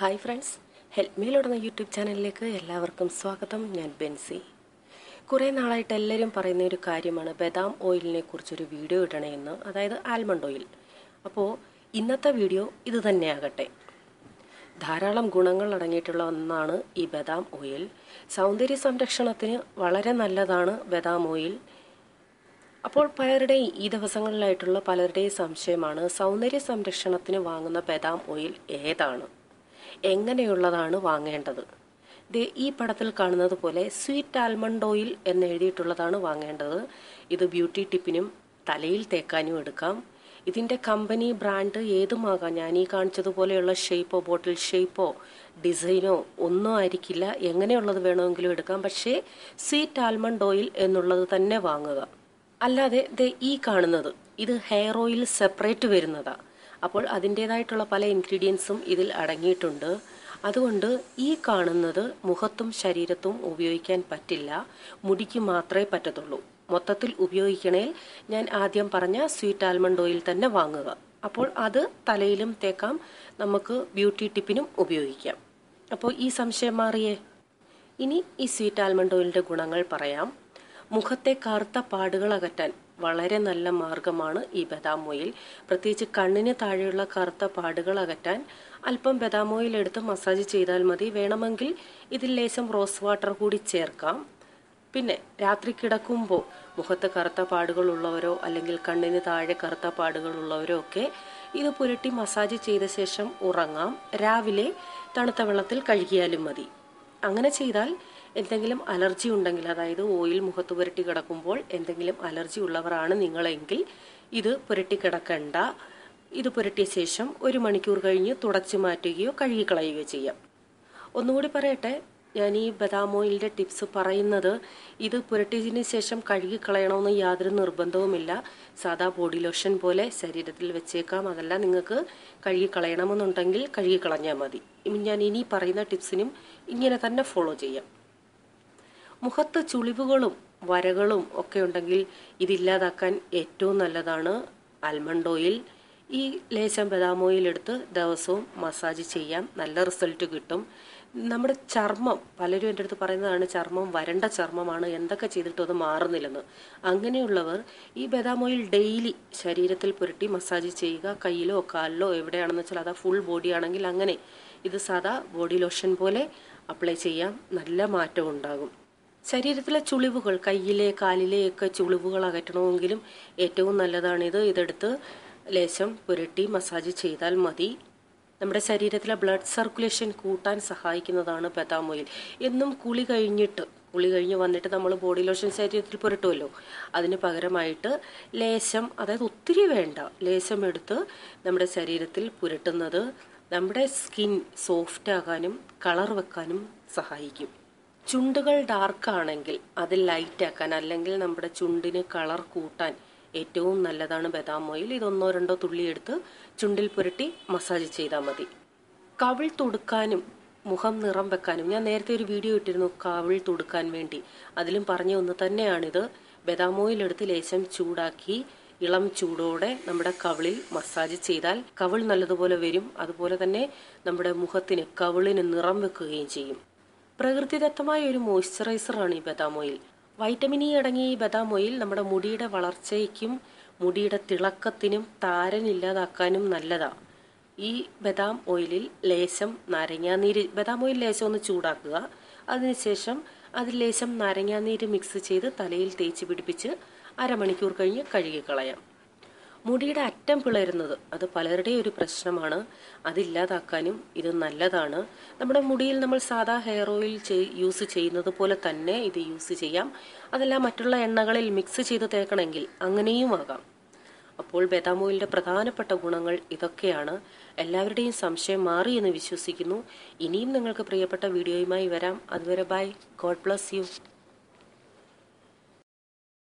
Hi friends, help മീലോടുന്ന YouTube ചാനലിലേക്ക് എല്ലാവർക്കും സ്വാഗതം. ഞാൻ ബെൻസി. കുറേ നാളായിട്ട് എല്ലാവരും പറയുന്ന ഒരു കാര്യമാണ് ബദാം ഓയിലിനെ കുറിച്ചൊരു വീഡിയോ ഇടണമെന്ന്, അതായത് ആൽമണ്ട് ഓയിൽ. അപ്പോൾ ഇന്നത്തെ വീഡിയോ ഇത് തന്നെയാകട്ടെ. ധാരാളം ഗുണങ്ങൾ അടങ്ങിയിട്ടുള്ള ഒന്നാണ് ഈ ബദാം ഓയിൽ. സൗന്ദര്യ സംരക്ഷണത്തിന് വളരെ നല്ലതാണ് ബദാം ഓയിൽ. അപ്പോൾ പലരുടെയും ഈ ദിവസങ്ങളിലായിട്ടുള്ള പലരുടെയും സംശയമാണ്, സൗന്ദര്യ സംരക്ഷണത്തിന് വാങ്ങുന്ന ബദാം ഓയിൽ ഏതാണ്, എങ്ങനെയുള്ളതാണ് വാങ്ങേണ്ടത്? ഈ പടത്തിൽ കാണുന്നത് പോലെ സ്വീറ്റ് ആൽമണ്ട് ഓയിൽ എന്ന് എഴുതിയിട്ടുള്ളതാണ് വാങ്ങേണ്ടത്. ഇത് ബ്യൂട്ടി ടിപ്പിനും തലയിൽ തേക്കാനും എടുക്കാം. ഇതിൻ്റെ കമ്പനി ബ്രാൻഡ് ഏതുമാകാം. ഞാൻ ഈ കാണിച്ചതുപോലെയുള്ള ഷേപ്പോ ബോട്ടിൽ ഷേപ്പോ ഡിസൈനോ ഒന്നും ആയിരിക്കില്ല. എങ്ങനെയുള്ളത് വേണമെങ്കിലും എടുക്കാം. പക്ഷേ സ്വീറ്റ് ആൽമണ്ട് ഓയിൽ എന്നുള്ളത് തന്നെ വാങ്ങുക. അല്ലാതെ ഈ കാണുന്നത് ഇത് ഹെയർ ഓയിൽ സെപ്പറേറ്റ് വരുന്നതാണ്. അപ്പോൾ അതിൻ്റേതായിട്ടുള്ള പല ഇൻഗ്രീഡിയൻസും ഇതിൽ അടങ്ങിയിട്ടുണ്ട്. അതുകൊണ്ട് ഈ കാണുന്നത് മുഖത്തും ശരീരത്തും ഉപയോഗിക്കാൻ പറ്റില്ല, മുടിക്ക് മാത്രമേ പറ്റത്തുള്ളൂ. മൊത്തത്തിൽ ഉപയോഗിക്കണേൽ ഞാൻ ആദ്യം പറഞ്ഞ സ്വീറ്റ് ആൽമണ്ട് ഓയിൽ തന്നെ വാങ്ങുക. അപ്പോൾ അത് തലയിലും തേക്കാം, നമുക്ക് ബ്യൂട്ടി ടിപ്പിനും ഉപയോഗിക്കാം. അപ്പോൾ ഈ സംശയം മാറിയേ. ഇനി ഈ സ്വീറ്റ് ആൽമണ്ട് ഓയിലിൻ്റെ ഗുണങ്ങൾ പറയാം. മുഖത്തെ കറുത്ത പാടുകൾ അകറ്റാൻ വളരെ നല്ല മാർഗമാണ് ഈ ബദാം ഓയിൽ. പ്രത്യേകിച്ച് കണ്ണിന് താഴെയുള്ള കറുത്ത പാടുകൾ അകറ്റാൻ അല്പം ബദാം ഓയിൽ എടുത്ത് മസാജ് ചെയ്താൽ മതി. വേണമെങ്കിൽ ഇതിൽ ലേശം റോസ് വാട്ടർ കൂടി ചേർക്കാം. പിന്നെ രാത്രി കിടക്കുമ്പോൾ മുഖത്ത് കറുത്ത പാടുകൾ ഉള്ളവരോ അല്ലെങ്കിൽ കണ്ണിന് താഴെ കറുത്ത പാടുകൾ ഉള്ളവരോ ഒക്കെ ഇത് പുരട്ടി മസാജ് ചെയ്ത ശേഷം ഉറങ്ങാം. രാവിലെ തണുത്ത വെള്ളത്തിൽ കഴുകിയാലും മതി. അങ്ങനെ ചെയ്താൽ എന്തെങ്കിലും അലർജി ഉണ്ടെങ്കിൽ, അതായത് ഓയിൽ മുഖത്ത് പുരട്ടി കിടക്കുമ്പോൾ എന്തെങ്കിലും അലർജി ഉള്ളവരാണ് നിങ്ങളെങ്കിൽ ഇത് പുരട്ടി കിടക്കണ്ട. ഇത് പുരട്ടിയ ശേഷം 1 മണിക്കൂർ കഴിഞ്ഞ് തുടച്ചു മാറ്റുകയോ കഴുകിക്കളയുകയോ ചെയ്യാം. ഒന്നുകൂടി പറയട്ടെ, ഞാൻ ഈ ബദാം ഓയിലിൻ്റെ ടിപ്സ് പറയുന്നത് ഇത് പുരട്ടിയതിന് ശേഷം കഴുകിക്കളയണമെന്ന് യാതൊരു നിർബന്ധവുമില്ല. സാധാ ബോഡി ലോഷൻ പോലെ ശരീരത്തിൽ വെച്ചേക്കാം. അതല്ല നിങ്ങൾക്ക് കഴുകിക്കളയണമെന്നുണ്ടെങ്കിൽ കഴുകിക്കളഞ്ഞാൽ മതി. ഞാൻ ഇനി പറയുന്ന ടിപ്സിനും ഇങ്ങനെ തന്നെ ഫോളോ ചെയ്യാം. മുഖത്ത് ചുളിവുകളും വരകളും ഒക്കെ ഉണ്ടെങ്കിൽ ഇതില്ലാതാക്കാൻ ഏറ്റവും നല്ലതാണ് ആൽമണ്ട് ഓയിൽ. ഈ ലേശം ബദാം ഓയിൽ എടുത്ത് ദിവസവും മസാജ് ചെയ്യാം, നല്ല റിസൾട്ട് കിട്ടും. നമ്മുടെ ചർമ്മം, പലരും എൻ്റെ അടുത്ത് പറയുന്നതാണ് ചർമ്മം വരണ്ട ചർമ്മമാണ്, എന്തൊക്കെ ചെയ്തിട്ടും അത് മാറുന്നില്ലെന്ന്. അങ്ങനെയുള്ളവർ ഈ ബദാം ഓയിൽ ഡെയിലി ശരീരത്തിൽ പുരട്ടി മസാജ് ചെയ്യുക. കയ്യിലോ കാലിലോ എവിടെയാണെന്ന് വെച്ചാൽ, അതാ ഫുൾ ബോഡി ആണെങ്കിൽ അങ്ങനെ. ഇത് സാധാ ബോഡി ലോഷൻ പോലെ അപ്ലൈ ചെയ്യാം, നല്ല മാറ്റം ഉണ്ടാകും. ശരീരത്തിലെ ചുളിവുകൾ, കയ്യിലെ കാലിലെ ഒക്കെ ചുളിവുകൾ അകറ്റണമെങ്കിലും ഏറ്റവും നല്ലതാണിത്. ഇതെടുത്ത് ലേശം പുരട്ടി മസാജ് ചെയ്താൽ മതി. നമ്മുടെ ശരീരത്തിലെ ബ്ലഡ് സർക്കുലേഷൻ കൂട്ടാൻ സഹായിക്കുന്നതാണ് ബദാം ഓയിൽ. എന്നും കുളി കഴിഞ്ഞ് വന്നിട്ട് നമ്മൾ ബോഡി ലോഷൻ ശരീരത്തിൽ പുരട്ടുമല്ലോ, അതിന് പകരമായിട്ട് ലേശം, അതായത് ഒത്തിരി വേണ്ട, ലേശം എടുത്ത് നമ്മുടെ ശരീരത്തിൽ പുരട്ടുന്നത് നമ്മുടെ സ്കിൻ സോഫ്റ്റ് ആകാനും കളർ വെക്കാനും സഹായിക്കും. ചുണ്ടുകൾ ഡാർക്ക് ആണെങ്കിൽ അത് ലൈറ്റ് ആക്കാൻ, അല്ലെങ്കിൽ നമ്മുടെ ചുണ്ടിന് കളർ കൂട്ടാൻ ഏറ്റവും നല്ലതാണ് ബദാം ഓയിൽ. ഇത് 1-2 തുള്ളി എടുത്ത് ചുണ്ടിൽ പുരട്ടി മസാജ് ചെയ്താൽ മതി. കവിൾ തുടുക്കാനും മുഖം നിറം വെക്കാനും ഞാൻ നേരത്തെ ഒരു വീഡിയോ ഇട്ടിരുന്നു, കവിൾ തുടുക്കാൻ വേണ്ടി. അതിലും പറഞ്ഞ ഒന്ന് തന്നെയാണിത്. ബദാം ഓയിൽ എടുത്ത് ലേശം ചൂടാക്കി ഇളം ചൂടോടെ നമ്മുടെ കവിളിൽ മസാജ് ചെയ്താൽ കവിൾ നല്ലതുപോലെ വരും. അതുപോലെ തന്നെ നമ്മുടെ മുഖത്തിന്, കവിളിന് നിറം വെക്കുകയും ചെയ്യും. പ്രകൃതിദത്തമായ ഒരു മോയ്സ്ചറൈസറാണ് ഈ ബദാം ഓയിൽ. വൈറ്റമിൻ ഇ അടങ്ങിയ ഈ ബദാം ഓയിൽ നമ്മുടെ മുടിയുടെ വളർച്ചയ്ക്കും മുടിയുടെ തിളക്കത്തിനും താരനില്ലാതാക്കാനും നല്ലതാണ്. ഈ ബദാം ഓയിലിൽ ലേശം നാരങ്ങാനീര്, ബദാം ഓയിൽ ലേശം ഒന്ന് ചൂടാക്കുക. അതിനുശേഷം അതിൽ ലേശം നാരങ്ങാനീര് മിക്സ് ചെയ്ത് തലയിൽ തേച്ച് പിടിപ്പിച്ച് 1/2 മണിക്കൂർ കഴിഞ്ഞ് കഴുകിക്കളയാം. മുടിയുടെ അറ്റം പിളരുന്നത് അത് പലരുടെയും ഒരു പ്രശ്നമാണ്. അതില്ലാതാക്കാനും ഇത് നല്ലതാണ്. നമ്മുടെ മുടിയിൽ നമ്മൾ സാധാ ഹെയർ ഓയിൽ യൂസ് ചെയ്യുന്നത് പോലെ തന്നെ ഇത് യൂസ് ചെയ്യാം. അതല്ല മറ്റുള്ള എണ്ണകളിൽ മിക്സ് ചെയ്ത് തേക്കണമെങ്കിൽ അങ്ങനെയും ആകാം. അപ്പോൾ ബദാം ഓയിലിൻ്റെ പ്രധാനപ്പെട്ട ഗുണങ്ങൾ ഇതൊക്കെയാണ്. എല്ലാവരുടെയും സംശയം മാറി എന്ന് വിശ്വസിക്കുന്നു. ഇനിയും നിങ്ങൾക്ക് പ്രിയപ്പെട്ട വീഡിയോയുമായി വരാം. അതുവരെ ബൈ. God bless you.